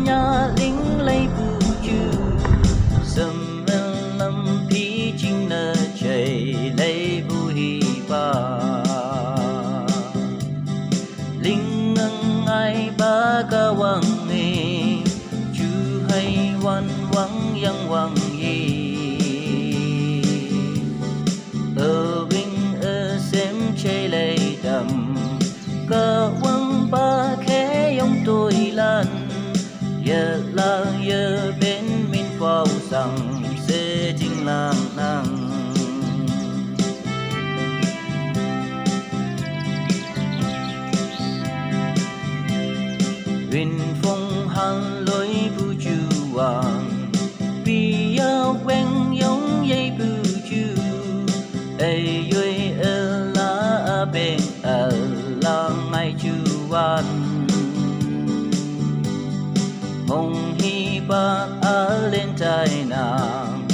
nhà lính lấy bù chư sầm lâm phi chính nợ chạy lấy bù hi ba lính ngân ai ba ca wang nghe chú hay wan wang yang wang ye ở vinh ở xem chơi lấy đầm ca wang ba khé yong tôi lan giờ là giờ bên mình phao rằng sẽ chính lang năng Vinh phong han lối bu chu hoàng vì yêu quen giống dây bu chu ai vui ở lá bên ở là ngày chu văn hồng hi ba ở lên trái nàng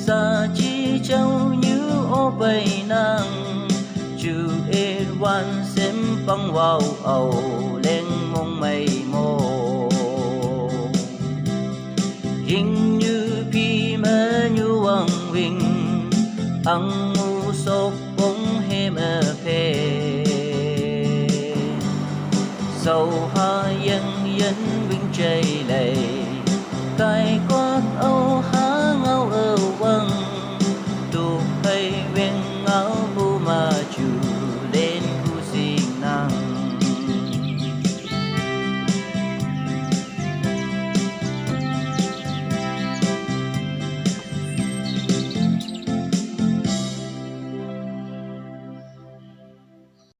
sa chi châu như ô bay nàng chu e wan xem băng vào ầu lên mông mây mô hình như phi mơ như hoàng vinh ăn ngu sốc bóng hêm ở phê sầu